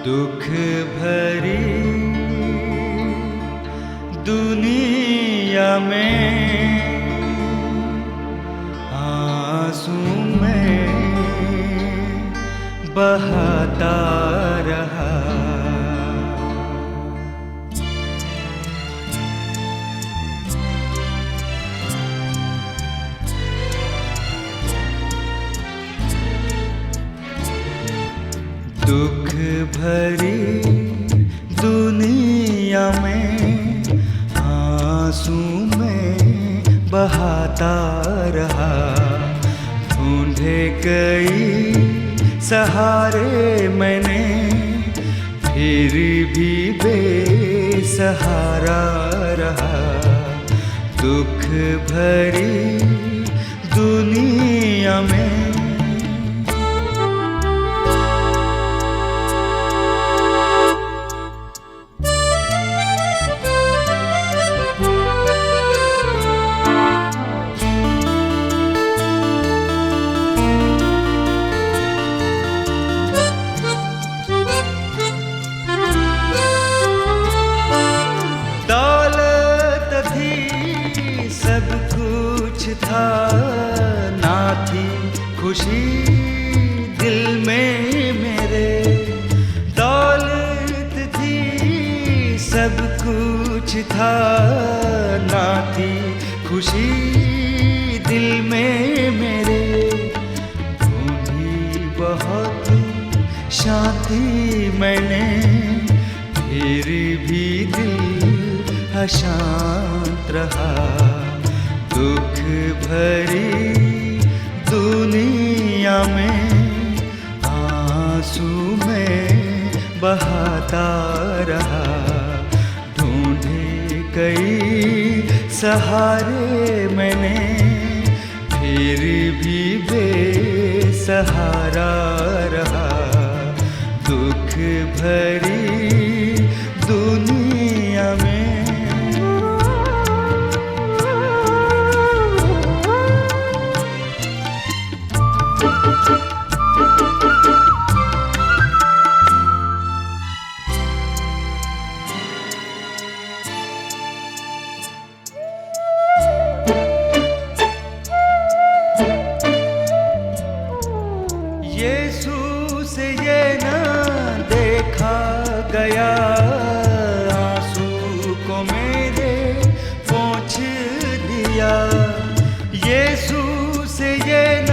दुख भरी दुनिया में आंसू में बहाता रहा। दुख भरी दुनिया में आंसू में बहाता रहा। ढूंढे कई सहारे मैंने, फिर भी बेसहारा रहा। दुख भरी दुनिया में सब कुछ था, ना थी खुशी दिल में मेरे। दौलत थी सब कुछ था, ना थी खुशी दिल में मेरे। ढूंढी बहुत शांति मैंने, फिर भी दिल अशांत रहा। दुख भरी दुनिया में आंसू में बहाता रहा। ढूंढे कई सहारे मैंने, फिर भी बेसहारा रहा। दुख भरी दुनिया में यीशु से ये न देखा गया, आंसू को मेरे पोंछ दिया। यीशु से ये न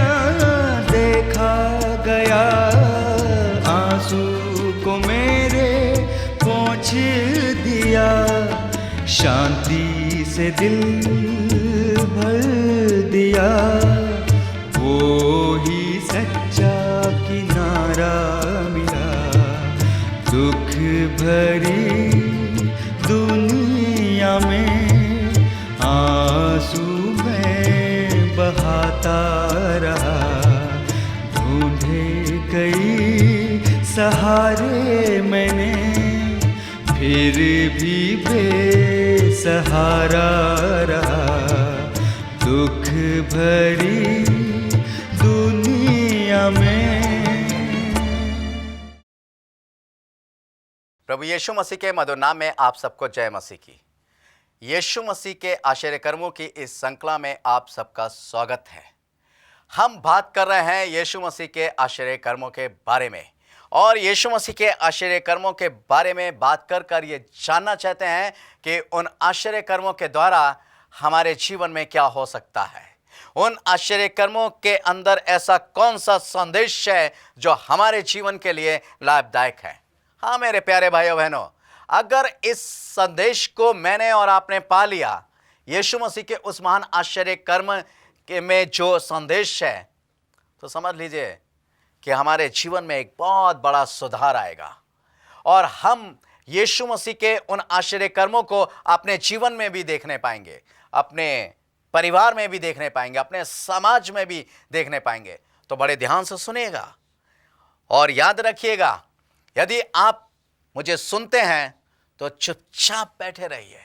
देखा गया, आंसू को मेरे पोंछ दिया। शांति से दिल भर दिया, वो ही सच्चा किनारा मिला। दुख भरी दुनिया में आंसू में बहाता रहा। ढूंढे कई सहारे मैंने, फिर भी बेसहारा रहा। दुख भरी दुनिया में। प्रभु यीशु मसीह के मधुर नाम में आप सबको जय मसीह की। यीशु मसीह के आश्चर्य कर्मों की इस श्रृंखला में आप सबका स्वागत है। हम बात कर रहे हैं यीशु मसीह के आश्चर्य कर्मों के बारे में, और यीशु मसीह के आश्चर्य कर्मों के बारे में बात कर ये जानना चाहते हैं कि उन आश्चर्य कर्मों के द्वारा हमारे जीवन में क्या हो सकता है। उन आश्चर्य कर्मों के अंदर ऐसा कौन सा संदेश है जो हमारे जीवन के लिए लाभदायक है। हाँ मेरे प्यारे भाइयों बहनों, अगर इस संदेश को मैंने और आपने पा लिया, यीशु मसीह के उस महान आश्चर्य कर्म के में जो संदेश है, तो समझ लीजिए कि हमारे जीवन में एक बहुत बड़ा सुधार आएगा, और हम यीशु मसीह के उन आश्चर्य कर्मों को अपने जीवन में भी देखने पाएंगे, अपने परिवार में भी देखने पाएंगे, अपने समाज में भी देखने पाएंगे। तो बड़े ध्यान से सुनिएगा और याद रखिएगा, यदि आप मुझे सुनते हैं तो चुपचाप बैठे रहिए।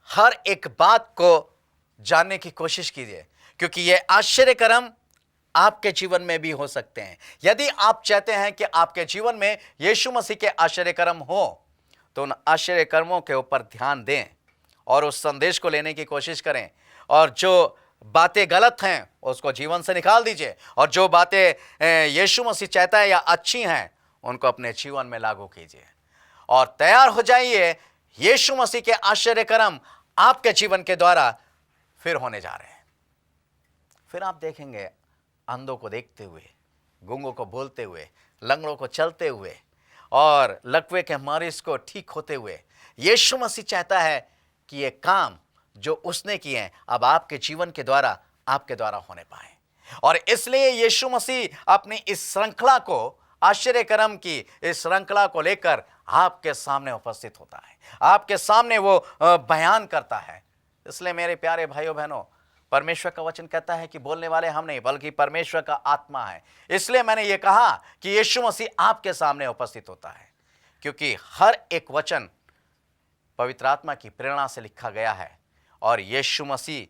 हर एक बात को जानने की कोशिश कीजिए, क्योंकि यह आश्चर्य कर्म आपके जीवन में भी हो सकते हैं। यदि आप चाहते हैं कि आपके जीवन में यीशु मसीह के आश्चर्य कर्म हो, तो उन आश्चर्य कर्मों के ऊपर ध्यान दें और उस संदेश को लेने की कोशिश करें, और जो बातें गलत हैं उसको जीवन से निकाल दीजिए, और जो बातें यीशु मसीह चाहता है या अच्छी हैं उनको अपने जीवन में लागू कीजिए, और तैयार हो जाइए। यीशु मसीह के आश्चर्य कर्म आपके जीवन के द्वारा फिर होने जा रहे हैं। फिर आप देखेंगे अंधों को देखते हुए, गूंगों को बोलते हुए, लंगड़ों को चलते हुए, और लकवे के मरीज को ठीक होते हुए। यीशु मसीह चाहता है कि ये काम जो उसने किए हैं अब आपके जीवन के द्वारा, आपके द्वारा होने पाए, और इसलिए यीशु मसीह अपनी इस श्रृंखला को, आश्चर्य कर्म की इस श्रृंखला को लेकर आपके सामने उपस्थित होता है, आपके सामने वो बयान करता है। इसलिए मेरे प्यारे भाइयों बहनों, परमेश्वर का वचन कहता है कि बोलने वाले हम नहीं बल्कि परमेश्वर का आत्मा है। इसलिए मैंने ये कहा कि यीशु मसीह आपके सामने उपस्थित होता है, क्योंकि हर एक वचन पवित्र आत्मा की प्रेरणा से लिखा गया है और यीशु मसीह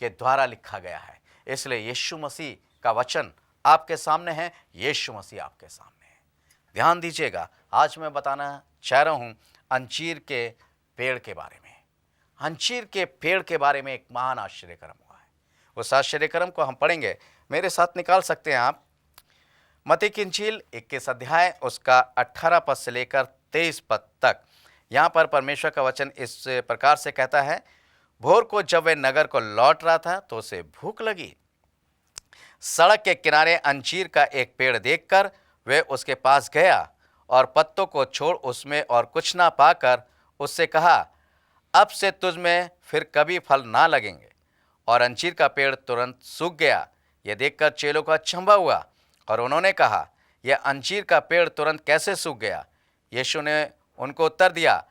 के द्वारा लिखा गया है। इसलिए यीशु मसीह का वचन आपके सामने है, यीशु मसीह आपके सामने है। ध्यान दीजिएगा, आज मैं बताना चाह रहा हूं अंजीर के पेड़ के बारे में। अंजीर के पेड़ के बारे में एक महान आश्चर्यक्रम हुआ है। उस आश्चर्यक्रम को हम पढ़ेंगे, मेरे साथ निकाल सकते हैं आप। मत्ती की इंजील 21 अध्याय उसका 18 पद से लेकर 23 पद तक। यहाँ पर परमेश्वर का वचन इस प्रकार से कहता है, भोर को जब वह नगर को लौट रहा था तो उसे भूख लगी। सड़क के किनारे अंजीर का एक पेड़ देखकर वह उसके पास गया और पत्तों को छोड़ उसमें और कुछ ना पाकर उससे कहा, अब से तुझ में फिर कभी फल ना लगेंगे। और अंजीर का पेड़ तुरंत सूख गया। यह देखकर चेलों को अचंभा हुआ और उन्होंने कहा, यह अंजीर का पेड़ तुरंत कैसे सूख गया? यीशु ने उनको उत्तर दिया,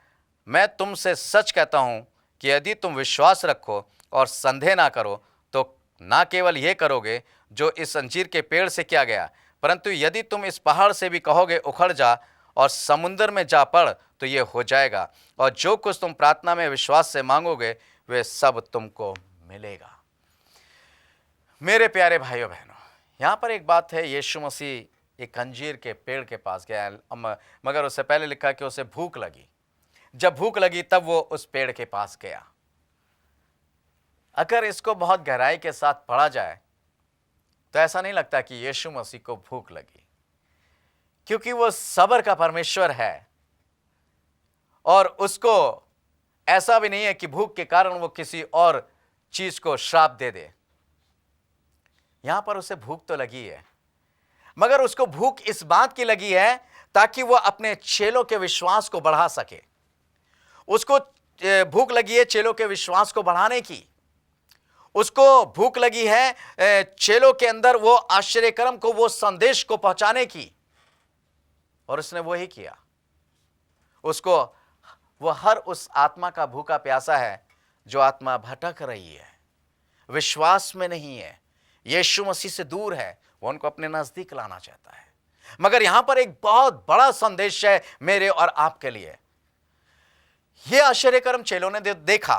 मैं तुमसे सच कहता हूँ कि यदि तुम विश्वास रखो और संदेह ना करो तो ना केवल ये करोगे जो इस अंजीर के पेड़ से किया गया, परंतु यदि तुम इस पहाड़ से भी कहोगे उखड़ जा और समुद्र में जा पड़ तो ये हो जाएगा, और जो कुछ तुम प्रार्थना में विश्वास से मांगोगे वे सब तुमको मिलेगा। मेरे प्यारे भाइयों बहनों, यहाँ पर एक बात है, यीशु मसीह एक अंजीर के पेड़ के पास गया, मगर उससे पहले लिखा कि उसे भूख लगी। जब भूख लगी तब वो उस पेड़ के पास गया। अगर इसको बहुत गहराई के साथ पढ़ा जाए तो ऐसा नहीं लगता कि यीशु मसीह को भूख लगी, क्योंकि वो सब्र का परमेश्वर है और उसको ऐसा भी नहीं है कि भूख के कारण वो किसी और चीज को श्राप दे दे। यहां पर उसे भूख तो लगी है, मगर उसको भूख इस बात की लगी है ताकि वो अपने चेलों के विश्वास को बढ़ा सके। उसको भूख लगी है चेलों के विश्वास को बढ़ाने की। उसको भूख लगी है चेलों के अंदर वो आश्चर्य कर्म को, वो संदेश को पहुंचाने की, और उसने वो ही किया। उसको वो हर उस आत्मा का भूखा प्यासा है जो आत्मा भटक रही है, विश्वास में नहीं है, यीशु मसीह से दूर है, वो उनको अपने नजदीक लाना चाहता है। मगर यहां पर एक बहुत बड़ा संदेश है मेरे और आपके लिए। यह आश्चर्य कर्म चेलों ने देखा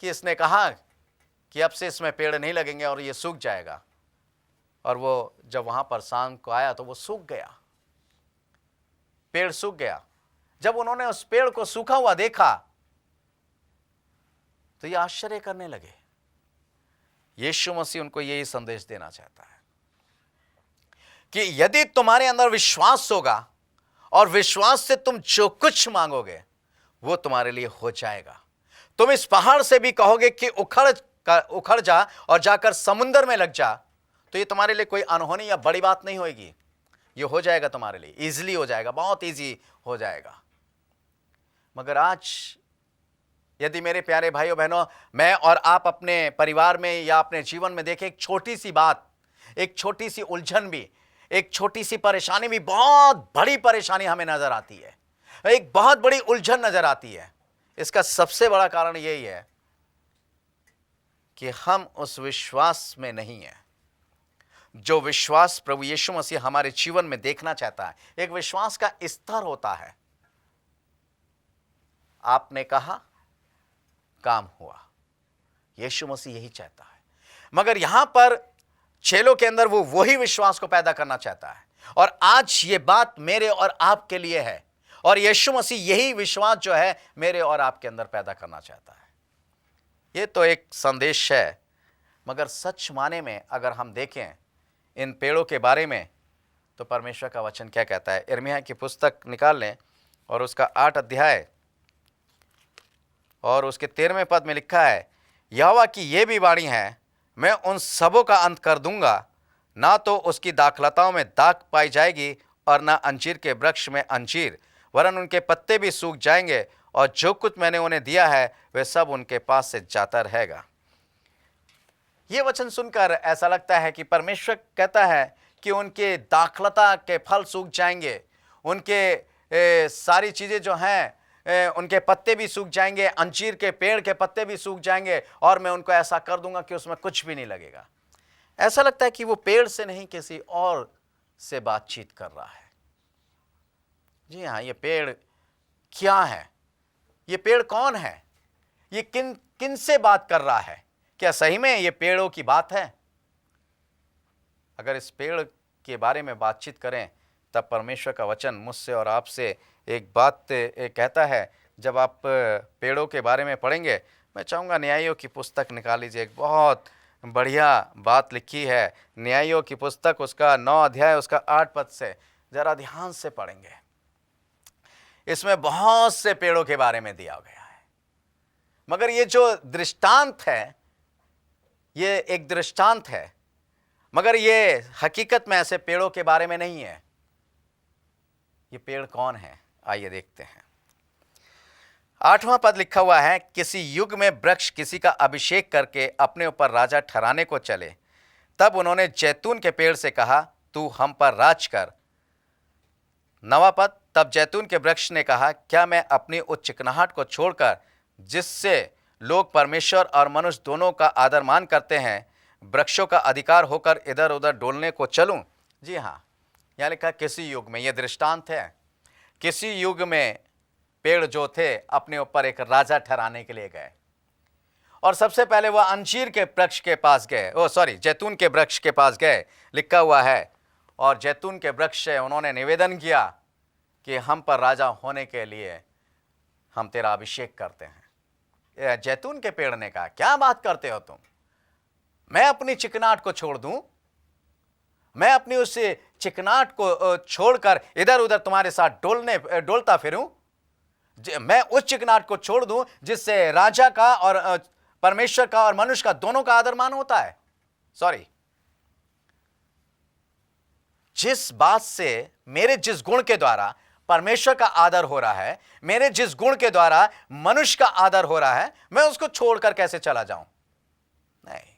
कि इसने कहा कि अब से इसमें पेड़ नहीं लगेंगे और ये सूख जाएगा, और वो जब वहां पर शाम को आया तो वो सूख गया, पेड़ सूख गया। जब उन्होंने उस पेड़ को सूखा हुआ देखा तो ये आश्चर्य करने लगे। यीशु मसीह उनको यही संदेश देना चाहता है कि यदि तुम्हारे अंदर विश्वास होगा और विश्वास से तुम जो कुछ मांगोगे वो तुम्हारे लिए हो जाएगा। तुम इस पहाड़ से भी कहोगे कि उखड़ जा और जाकर समुद्र में लग जा, तो ये तुम्हारे लिए कोई अनहोनी या बड़ी बात नहीं होगी, ये हो जाएगा तुम्हारे लिए, इजीली हो जाएगा, बहुत इजी हो जाएगा। मगर आज यदि मेरे प्यारे भाइयों बहनों, मैं और आप अपने परिवार में या अपने जीवन में देखें, एक छोटी सी बात, एक छोटी सी उलझन भी, एक छोटी सी परेशानी भी बहुत बड़ी परेशानी हमें नजर आती है, एक बहुत बड़ी उलझन नजर आती है। इसका सबसे बड़ा कारण यही है कि हम उस विश्वास में नहीं है जो विश्वास प्रभु यीशु मसीह हमारे जीवन में देखना चाहता है। एक विश्वास का स्तर होता है, आपने कहा काम हुआ, यीशु मसीह यही चाहता है। मगर यहां पर चेलों के अंदर वो वही विश्वास को पैदा करना चाहता है। और आज ये बात मेरे और आपके लिए है, और यीशु मसीह यही विश्वास जो है मेरे और आपके अंदर पैदा करना चाहता है। ये तो एक संदेश है, मगर सच माने में अगर हम देखें इन पेड़ों के बारे में तो परमेश्वर का वचन क्या कहता है। यिर्मयाह की पुस्तक निकाल लें और उसका 8 अध्याय और उसके 13वें पद में लिखा है, यहोवा की ये भी वाणी है, मैं उन सबों का अंत कर दूंगा, ना तो उसकी दाखलताओं में दाख पाई जाएगी और ना अंजीर के वृक्ष में अंजीर, वरन उनके पत्ते भी सूख जाएंगे और जो कुछ मैंने उन्हें दिया है वे सब उनके पास से जाता रहेगा। ये वचन सुनकर ऐसा लगता है कि परमेश्वर कहता है कि उनके दाखलता के फल सूख जाएंगे, उनके सारी चीज़ें जो हैं उनके पत्ते भी सूख जाएंगे, अंजीर के पेड़ के पत्ते भी सूख जाएंगे, और मैं उनको ऐसा कर दूंगा कि उसमें कुछ भी नहीं लगेगा। ऐसा लगता है कि वो पेड़ से नहीं किसी और से बातचीत कर रहा है। जी हाँ, ये पेड़ क्या है? ये पेड़ कौन है? ये किन किन से बात कर रहा है? क्या सही में ये पेड़ों की बात है? अगर इस पेड़ के बारे में बातचीत करें तब परमेश्वर का वचन मुझसे और आपसे एक बात कहता है। जब आप पेड़ों के बारे में पढ़ेंगे, मैं चाहूँगा न्यायियों की पुस्तक निकाल लीजिए, एक बहुत बढ़िया बात लिखी है न्यायियों की पुस्तक, उसका 9 अध्याय उसका 8 पद से ज़रा ध्यान से पढ़ेंगे। इसमें बहुत से पेड़ों के बारे में दिया गया है, मगर ये जो दृष्टांत है ये एक दृष्टांत है, मगर ये हकीकत में ऐसे पेड़ों के बारे में नहीं है। ये पेड़ कौन है? आइए देखते हैं। 8वां पद लिखा हुआ है, किसी युग में वृक्ष किसी का अभिषेक करके अपने ऊपर राजा ठहराने को चले, तब उन्होंने जैतून के पेड़ से कहा, तू हम पर राज कर। 9वां पद, तब जैतून के वृक्ष ने कहा, क्या मैं अपनी उस चिकनाहट को छोड़कर, जिससे लोग परमेश्वर और मनुष्य दोनों का आदर मान करते हैं, वृक्षों का अधिकार होकर इधर उधर डोलने को चलूं? जी हाँ, यहाँ लिखा किसी युग में, यह दृष्टांत है। किसी युग में पेड़ जो थे अपने ऊपर एक राजा ठहराने के लिए गए, और सबसे पहले वह अंजीर के वृक्ष के पास गए, जैतून के वृक्ष के पास गए, लिखा हुआ है, और जैतून के वृक्ष से उन्होंने निवेदन किया कि हम पर राजा होने के लिए हम तेरा अभिषेक करते हैं। जैतून के पेड़ ने कहा, क्या बात करते हो तुम? मैं अपनी चिकनाहट को छोड़ दूं? मैं अपनी उस चिकनाहट को छोड़कर इधर उधर तुम्हारे साथ डोलता फिरूं? मैं उस चिकनाहट को छोड़ दूं जिससे राजा का और परमेश्वर का और मनुष्य का दोनों का आदर मान होता है? जिस बात से मेरे जिस गुण के द्वारा परमेश्वर का आदर हो रहा है, मेरे जिस गुण के द्वारा मनुष्य का आदर हो रहा है, मैं उसको छोड़कर कैसे चला जाऊं? नहीं,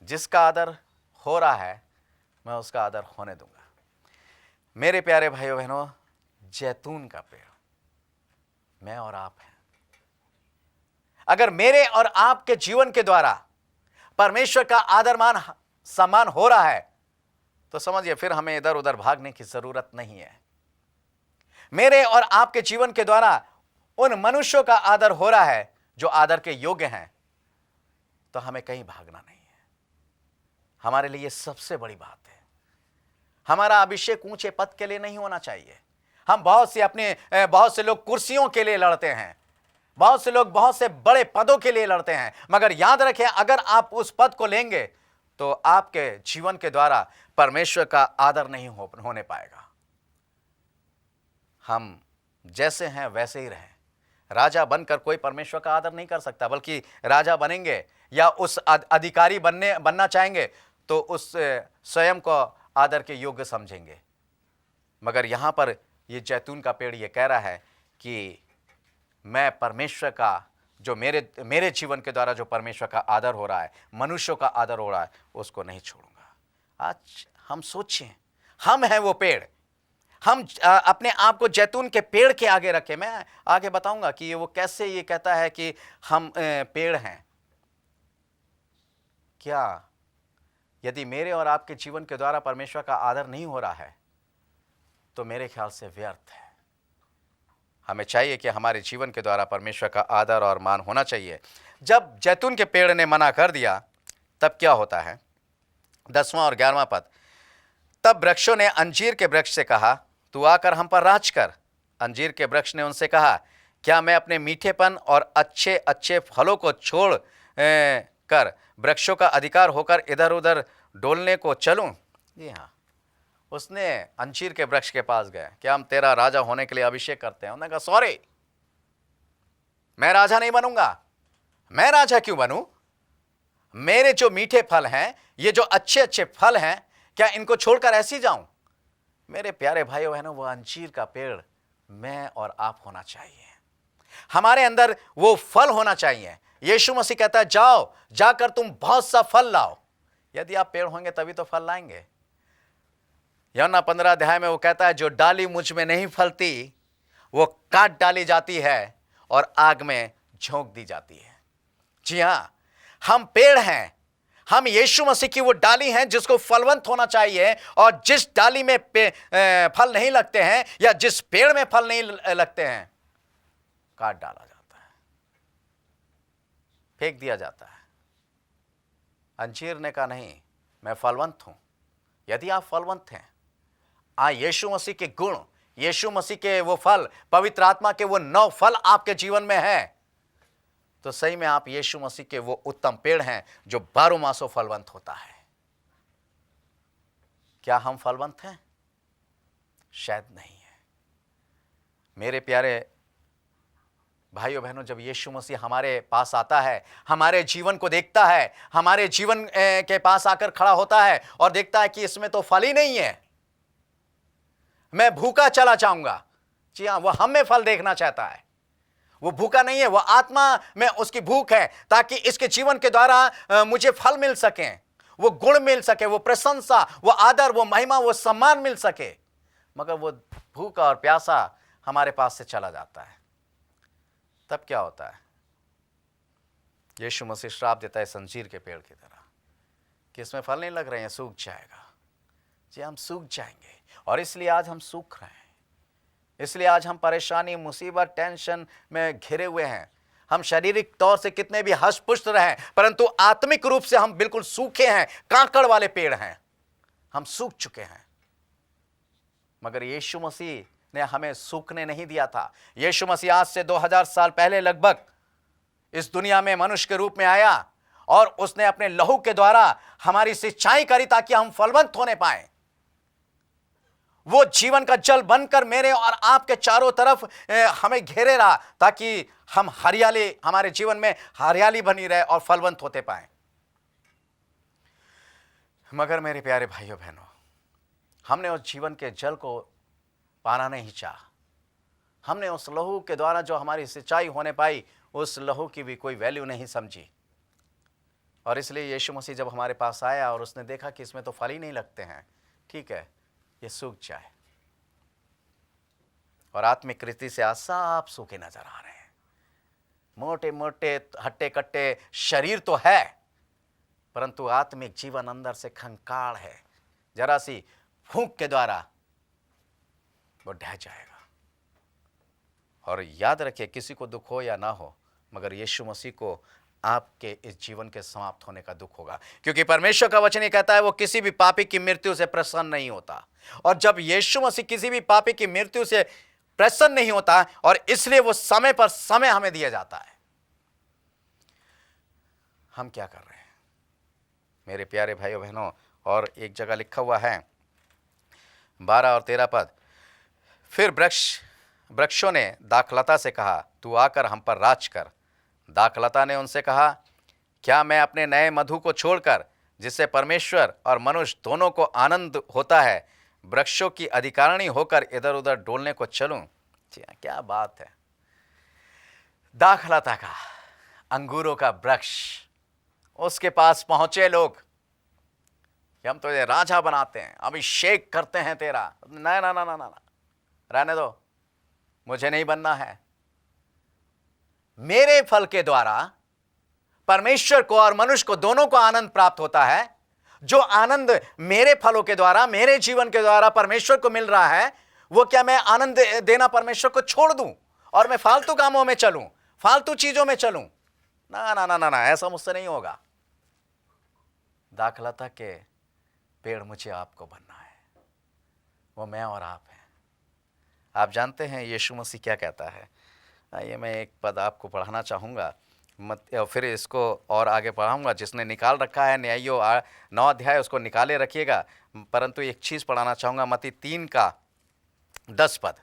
जिसका आदर हो रहा है मैं उसका आदर होने दूंगा। मेरे प्यारे भाइयों बहनों, जैतून का पेड़ मैं और आप हैं। अगर मेरे और आपके जीवन के द्वारा परमेश्वर का आदर मान सम्मान हो रहा है तो समझिए फिर हमें इधर उधर भागने की जरूरत नहीं है। मेरे और आपके जीवन के द्वारा उन मनुष्यों का आदर हो रहा है जो आदर के योग्य हैं, तो हमें कहीं भागना नहीं है। हमारे लिए सबसे बड़ी बात है, हमारा अभिषेक ऊंचे पद के लिए नहीं होना चाहिए। हम बहुत से लोग कुर्सियों के लिए लड़ते हैं, बहुत से लोग बहुत से बड़े पदों के लिए लड़ते हैं, मगर याद रखें, अगर आप उस पद को लेंगे तो आपके जीवन के द्वारा परमेश्वर का आदर नहीं होने पाएगा। हम जैसे हैं वैसे ही रहें। राजा बनकर कोई परमेश्वर का आदर नहीं कर सकता, बल्कि राजा बनेंगे या उस अधिकारी बनना चाहेंगे तो उस स्वयं को आदर के योग्य समझेंगे। मगर यहाँ पर ये जैतून का पेड़ ये कह रहा है कि मैं परमेश्वर का जो मेरे जीवन के द्वारा जो परमेश्वर का आदर हो रहा है, मनुष्यों का आदर हो रहा है, उसको नहीं छोड़ूंगा। आज हम सोचें, हम हैं वो पेड़, हम अपने आप को जैतून के पेड़ के आगे रखें। मैं आगे बताऊंगा कि वो कैसे ये कहता है कि हम पेड़ हैं। क्या यदि मेरे और आपके जीवन के द्वारा परमेश्वर का आदर नहीं हो रहा है तो मेरे ख्याल से व्यर्थ है। हमें चाहिए कि हमारे जीवन के द्वारा परमेश्वर का आदर और मान होना चाहिए। जब जैतून के पेड़ ने मना कर दिया तब क्या होता है? 10वां और 11वां पद। तब वृक्षों ने अंजीर के वृक्ष से कहा, तू आकर हम पर राज कर। अंजीर के वृक्ष ने उनसे कहा, क्या मैं अपने मीठेपन और अच्छे अच्छे फलों को छोड़ कर वृक्षों का अधिकार होकर इधर उधर डोलने को चलूं? जी हाँ, उसने अंजीर के वृक्ष के पास गए, क्या हम तेरा राजा होने के लिए अभिषेक करते हैं? उन्होंने कहा, सॉरी, मैं राजा नहीं बनूंगा। मैं राजा क्यों बनूं? मेरे जो मीठे फल हैं, ये जो अच्छे अच्छे फल हैं, क्या इनको छोड़कर ऐसे ही जाऊं? मेरे प्यारे भाइयों बहनों, वो अंजीर का पेड़ मैं और आप होना चाहिए। हमारे अंदर वो फल होना चाहिए। यीशु मसीह कहता है, जाओ, जाकर तुम बहुत सा फल लाओ। यदि आप पेड़ होंगे तभी तो फल लाएंगे। यूहन्ना 15 अध्याय में वो कहता है, जो डाली मुझ में नहीं फलती वो काट डाली जाती है और आग में झोंक दी जाती है। जी हां, हम पेड़ हैं, हम यीशु मसीह की वो डाली हैं जिसको फलवंत होना चाहिए, और जिस डाली में फल नहीं लगते हैं या जिस पेड़ में फल नहीं लगते हैं, काट डाला जाता है, फेंक दिया जाता है। अंजीर ने कहा, नहीं, मैं फलवंत हूं। यदि आप फलवंत हैं, यीशु मसीह के गुण, यीशु मसीह के वो फल, पवित्र आत्मा के वो 9 फल आपके जीवन में है, तो सही में आप यीशु मसीह के वो उत्तम पेड़ हैं जो 12 मासों फलवंत होता है। क्या हम फलवंत हैं? शायद नहीं है। मेरे प्यारे भाइयों बहनों, जब यीशु मसीह हमारे पास आता है, हमारे जीवन को देखता है, हमारे जीवन के पास आकर खड़ा होता है और देखता है कि इसमें तो फल ही नहीं है, मैं भूखा चला जाऊंगा। जी हां, वो हम में फल देखना चाहता है। वो भूखा नहीं है, वो आत्मा में उसकी भूख है, ताकि इसके जीवन के द्वारा मुझे फल मिल सके, वो गुण मिल सके, वो प्रशंसा, वो आदर, वो महिमा, वो सम्मान मिल सके। मगर वो भूखा और प्यासा हमारे पास से चला जाता है। तब क्या होता है? यीशु मसीह श्राप देता है अंजीर के पेड़ की तरह कि इसमें फल नहीं लग रहे हैं, सूख जाएगा। जी, हम सूख जाएंगे, और इसलिए आज हम सूख रहे हैं। इसलिए आज हम परेशानी, मुसीबत, टेंशन में घिरे हुए हैं। हम शारीरिक तौर से कितने भी हष्ट पुष्ट रहें, परंतु आत्मिक रूप से हम बिल्कुल सूखे हैं, कांकड़ वाले पेड़ हैं, हम सूख चुके हैं। मगर यीशु मसीह ने हमें सूखने नहीं दिया था। यीशु मसीह आज से 2000 साल पहले लगभग इस दुनिया में मनुष्य के रूप में आया, और उसने अपने लहू के द्वारा हमारी सिंचाई करी ताकि हम फलवंत होने पाए। वो जीवन का जल बनकर मेरे और आपके चारों तरफ हमें घेरे रहा, ताकि हम हरियाली, हमारे जीवन में हरियाली बनी रहे और फलवंत होते पाए। मगर मेरे प्यारे भाइयों बहनों, हमने उस जीवन के जल को पाना नहीं चाहा। हमने उस लहू के द्वारा जो हमारी सिंचाई होने पाई, उस लहू की भी कोई वैल्यू नहीं समझी। और इसलिए यीशु मसीह जब हमारे पास आया और उसने देखा कि इसमें तो फल ही नहीं लगते हैं, ठीक है, ये सूख जाए। और आत्मिक रीति से आज साफ सूखे नजर आ रहे हैं। मोटे मोटे हट्टे कट्टे शरीर तो है, परंतु आत्मिक जीवन अंदर से कंकाल है। जरा सी फूंक के द्वारा वो ढह जाएगा। और याद रखिए, किसी को दुख हो या ना हो, मगर यीशु मसीह को आपके इस जीवन के समाप्त होने का दुख होगा, क्योंकि परमेश्वर का वचन ये कहता है, वो किसी भी पापी की मृत्यु से प्रसन्न नहीं होता। और जब यीशु मसीह किसी भी पापी की मृत्यु से प्रसन्न नहीं होता, और इसलिए वो समय पर समय हमें दिया जाता है। हम क्या कर रहे हैं मेरे प्यारे भाइयों बहनों? और एक जगह लिखा हुआ है 12 और 13 पद, फिर वृक्षों ने दाखलता से कहा, तू आकर हम पर राज कर। दाखलता ने उनसे कहा, क्या मैं अपने नए मधु को छोड़कर, जिससे परमेश्वर और मनुष्य दोनों को आनंद होता है, वृक्षों की अधिकारिणी होकर इधर उधर डोलने को चलूं? क्या बात है! दाखलता का, अंगूरों का वृक्ष, उसके पास पहुंचे लोग कि हम तो ये राजा बनाते हैं, अभिषेक करते हैं तेरा। ना ना ना ना ना, रहने दो, मुझे नहीं बनना है। मेरे फल के द्वारा परमेश्वर को और मनुष्य को दोनों को आनंद प्राप्त होता है। जो आनंद मेरे फलों के द्वारा, मेरे जीवन के द्वारा परमेश्वर को मिल रहा है, वो क्या मैं आनंद देना परमेश्वर को छोड़ दूं और मैं फालतू कामों में चलूं, फालतू चीजों में चलूं? ना ना ना ना ना, ऐसा मुझसे नहीं होगा। दाखलता के पेड़ मुझे आपको बनना है, वो मैं और आप हैं। आप जानते हैं यीशु मसीह क्या कहता है? आइए मैं एक पद आपको पढ़ाना चाहूँगा, मत और फिर इसको और आगे पढ़ाऊँगा। जिसने निकाल रखा है न्यायियों 9 अध्याय, उसको निकाले रखिएगा। परंतु एक चीज़ पढ़ाना चाहूँगा, मत्ती 3 का 10 पद।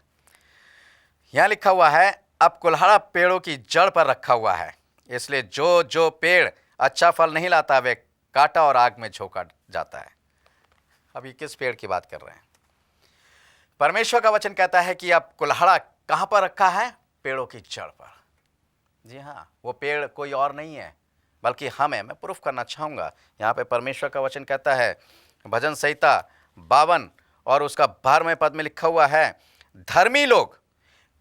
यहाँ लिखा हुआ है, अब कुल्हाड़ा पेड़ों की जड़ पर रखा हुआ है, इसलिए जो जो पेड़ अच्छा फल नहीं लाता वे काटा और आग में झोंका जाता है। अब ये किस पेड़ की बात कर रहे हैं? परमेश्वर का वचन कहता है कि अब कुल्हाड़ा कहाँ पर रखा है? पेड़ों की जड़ पर। जी हाँ, वो पेड़ कोई और नहीं है बल्कि हम हैं। मैं प्रूफ करना चाहूँगा। यहाँ पे परमेश्वर का वचन कहता है, भजन संहिता 52 और उसका 12वें पद में लिखा हुआ है, धर्मी लोग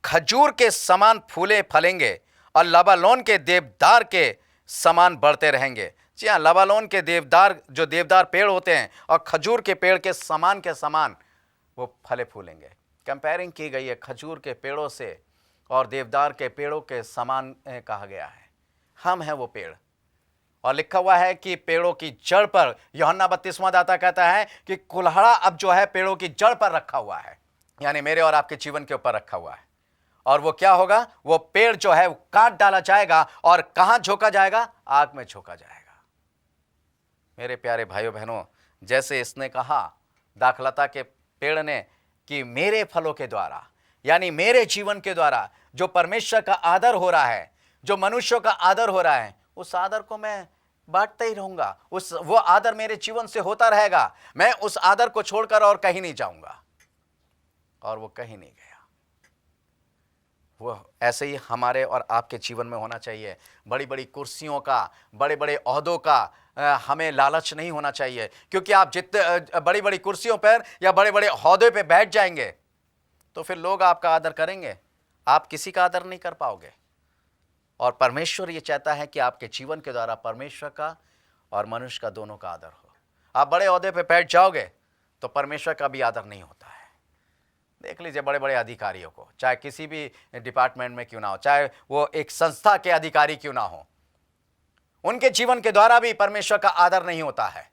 खजूर के समान फूले फलेंगे और लबानोन के देवदार के समान बढ़ते रहेंगे। जी हाँ, लबानोन के देवदार, जो देवदार पेड़ होते हैं, और खजूर के पेड़ के समान वो फले फूलेंगे। कंपेयरिंग की गई है खजूर के पेड़ों से और देवदार के पेड़ों के समान कहा गया है। हम हैं वो पेड़। और लिखा हुआ है कि पेड़ों की जड़ पर, यूहन्ना 32वां दाता कहता है कि कुल्हाड़ा अब जो है पेड़ों की जड़ पर रखा हुआ है, यानी मेरे और आपके जीवन के ऊपर रखा हुआ है। और वो क्या होगा? वो पेड़ जो है वो काट डाला जाएगा और कहां झोंका जाएगा? आग में झोंका जाएगा। मेरे प्यारे भाइयों बहनों, जैसे इसने कहा दाखलता के पेड़ ने कि मेरे फलों के द्वारा, यानी मेरे जीवन के द्वारा जो परमेश्वर का आदर हो रहा है, जो मनुष्यों का आदर हो रहा है, उस आदर को मैं बांटता ही रहूंगा। वो आदर मेरे जीवन से होता रहेगा। मैं उस आदर को छोड़कर और कहीं नहीं जाऊंगा। और वो कहीं नहीं गया। वो ऐसे ही हमारे और आपके जीवन में होना चाहिए। बड़ी बड़ी कुर्सियों का, बड़े बड़े ओहदों का हमें लालच नहीं होना चाहिए, क्योंकि आप जितने बड़ी बड़ी कुर्सियों पर या बड़े बड़े ओहदे पे बैठ जाएंगे तो फिर लोग आपका आदर करेंगे, आप किसी का आदर नहीं कर पाओगे। और परमेश्वर ये चाहता है कि आपके जीवन के द्वारा परमेश्वर का और मनुष्य का, दोनों का आदर हो। आप बड़े ओहदे पे बैठ जाओगे तो परमेश्वर का भी आदर नहीं होता है। देख लीजिए बड़े बड़े अधिकारियों को, चाहे किसी भी डिपार्टमेंट में क्यों ना हो, चाहे वो एक संस्था के अधिकारी क्यों ना हो, उनके जीवन के द्वारा भी परमेश्वर का आदर नहीं होता है।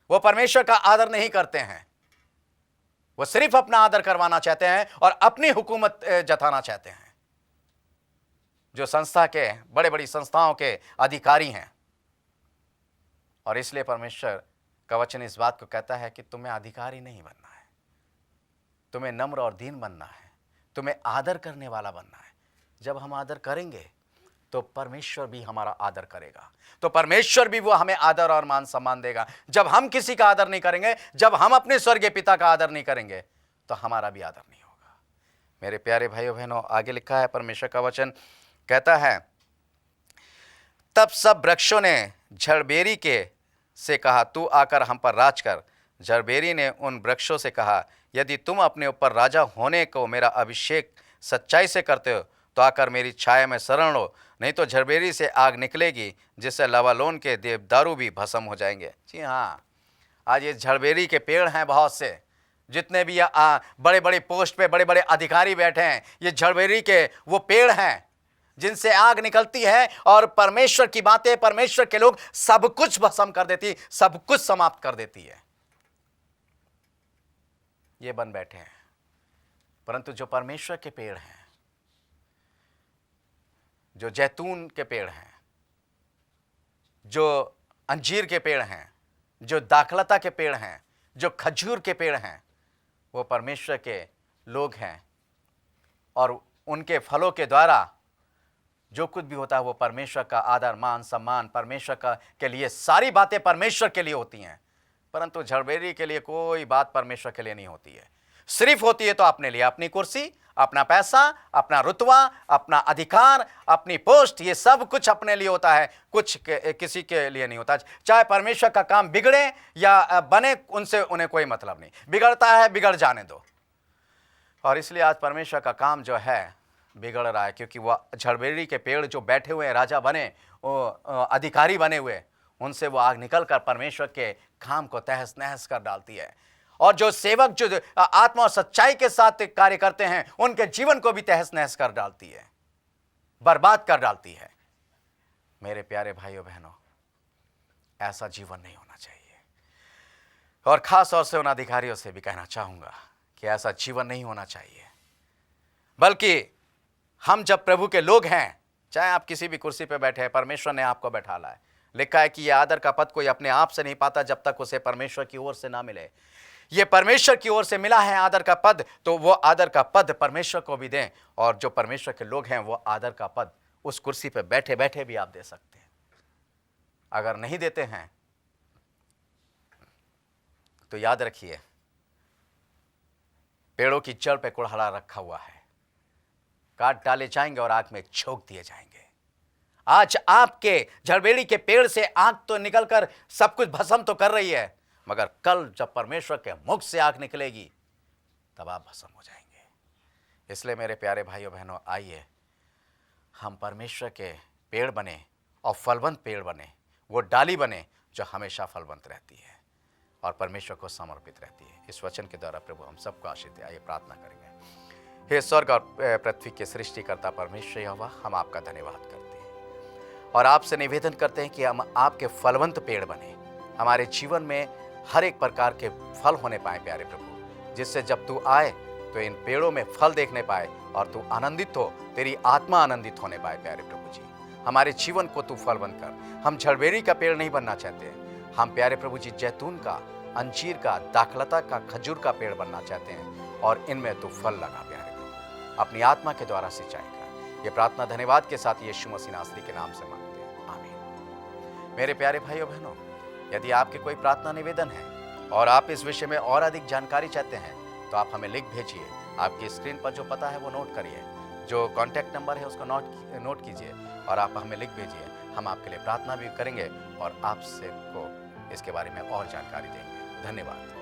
वो परमेश्वर का आदर नहीं करते हैं। वो सिर्फ अपना आदर करवाना चाहते हैं और अपनी हुकूमत जताना चाहते हैं। जो संस्था के, बड़े बड़ी संस्थाओं के अधिकारी हैं। और इसलिए परमेश्वर का वचन इस बात को कहता है कि तुम्हें अधिकारी नहीं बनना है, तुम्हें नम्र और दीन बनना है, तुम्हें आदर करने वाला बनना है। जब हम आदर करेंगे तो परमेश्वर भी हमारा आदर करेगा, तो परमेश्वर भी वो हमें आदर और मान सम्मान देगा। जब हम किसी का आदर नहीं करेंगे, जब हम अपने स्वर्गीय पिता का आदर नहीं करेंगे, तो हमारा भी आदर नहीं होगा। मेरे प्यारे भाइयों बहनों, आगे लिखा है परमेश्वर का वचन कहता है, तब सब वृक्षों ने झड़बेरी के से कहा, तू आकर हम पर राज कर। झड़बेरी ने उन वृक्षों से कहा, यदि तुम अपने ऊपर राजा होने को मेरा अभिषेक सच्चाई से करते हो तो आकर मेरी छाया में शरण लो, नहीं तो झड़बेरी से आग निकलेगी जिससे लबानोन के देवदारू भी भस्म हो जाएंगे। जी हाँ, आज ये झड़बेरी के पेड़ हैं बहुत से, जितने भी बड़े बड़े पोस्ट पे बड़े बड़े अधिकारी बैठे हैं, ये झड़बेरी के वो पेड़ हैं जिनसे आग निकलती है और परमेश्वर की बातें, परमेश्वर के लोग सब कुछ भस्म कर देती, सब कुछ समाप्त कर देती है। ये बन बैठे हैं। परंतु जो परमेश्वर के पेड़ हैं, जो जैतून के पेड़ हैं, जो अंजीर के पेड़ हैं, जो दाखलता के पेड़ हैं, जो खजूर के पेड़ हैं, वो परमेश्वर के लोग हैं। और उनके फलों के द्वारा जो कुछ भी होता है वो परमेश्वर का आदर, मान सम्मान, परमेश्वर का के लिए सारी बातें परमेश्वर के लिए होती हैं। परंतु झड़बेरी के लिए कोई बात परमेश्वर के लिए नहीं होती है। सिर्फ होती है तो अपने लिए, अपनी कुर्सी, अपना पैसा, अपना रुतबा, अपना अधिकार, अपनी पोस्ट, ये सब कुछ अपने लिए होता है, कुछ किसी के लिए नहीं होता। चाहे परमेश्वर का काम बिगड़े या बने, उनसे उन्हें कोई मतलब नहीं। बिगड़ता है, बिगड़ जाने दो। और इसलिए आज परमेश्वर का काम जो है बिगड़ रहा है, क्योंकि वह झड़बेरी के पेड़ जो बैठे हुए हैं, राजा बने, वो अधिकारी बने हुए, उनसे वो आग निकल कर परमेश्वर के काम को तहस नहस कर डालती है। और जो सेवक जो आत्मा और सच्चाई के साथ कार्य करते हैं, उनके जीवन को भी तहस नहस कर डालती है, बर्बाद कर डालती है। मेरे प्यारे भाइयों बहनों, ऐसा जीवन नहीं होना चाहिए। और खास तौर से उन अधिकारियों से भी कहना चाहूंगा कि ऐसा जीवन नहीं होना चाहिए, बल्कि हम जब प्रभु के लोग हैं, चाहे आप किसी भी कुर्सी पर बैठे हैं, परमेश्वर ने आपको बैठाला है। लिखा है कि यह आदर का पद कोई अपने आप से नहीं पाता जब तक उसे परमेश्वर की ओर से ना मिले। यह परमेश्वर की ओर से मिला है आदर का पद, तो वो आदर का पद परमेश्वर को भी दें। और जो परमेश्वर के लोग हैं वो आदर का पद उस कुर्सी पर बैठे बैठे भी आप दे सकते हैं। अगर नहीं देते हैं तो याद रखिए, पेड़ों की जड़ पे कुल्हाड़ा रखा हुआ है, काट डाले जाएंगे और आग में झोंक दिए जाएंगे। आज आपके झड़बेड़ी के पेड़ से आग तो निकलकर सब कुछ भस्म तो कर रही है, मगर कल जब परमेश्वर के मुख से आग निकलेगी तब आप भस्म हो जाएंगे। इसलिए मेरे प्यारे भाइयों बहनों, आइए हम परमेश्वर के पेड़ बने और फलवंत पेड़ बने, वो डाली बने जो हमेशा फलवंत रहती है और परमेश्वर को समर्पित रहती है। इस वचन के द्वारा प्रभु हम सबको आशीष दे। आइए प्रार्थना करेंगे। हे स्वर्ग और पृथ्वी के सृष्टिकर्ता परमेश्वर यहोवा, हम आपका धन्यवाद करते हैं और आपसे निवेदन करते हैं कि हम आपके फलवंत पेड़ बने, हमारे जीवन में हर एक प्रकार के फल होने पाए प्यारे प्रभु, जिससे जब तू आए तो इन पेड़ों में फल देखने पाए और तू आनंदित हो, तेरी आत्मा आनंदित होने पाए प्यारे प्रभु जी। हमारे जीवन को तू फलवंत कर। हम झड़बेरी का पेड़ नहीं बनना चाहते, हम प्यारे प्रभु जी जैतून का, अंजीर का, दाखलता का, खजूर का पेड़ बनना चाहते हैं और इनमें तू फल लगा प्यारे प्रभु, अपनी आत्मा के द्वारा सिंचाई कर। ये प्रार्थना धन्यवाद के साथ यीशु मसीह नासरी के नाम से मांगते हैं, आमीन। मेरे प्यारे भाइयों बहनों, यदि आपके कोई प्रार्थना निवेदन है और आप इस विषय में और अधिक जानकारी चाहते हैं तो आप हमें लिख भेजिए। आपकी स्क्रीन पर जो पता है वो नोट करिए, जो कॉन्टैक्ट नंबर है उसको नोट कीजिए और आप हमें लिख भेजिए। हम आपके लिए प्रार्थना भी करेंगे और आपसे को इसके बारे में और जानकारी देंगे। धन्यवाद।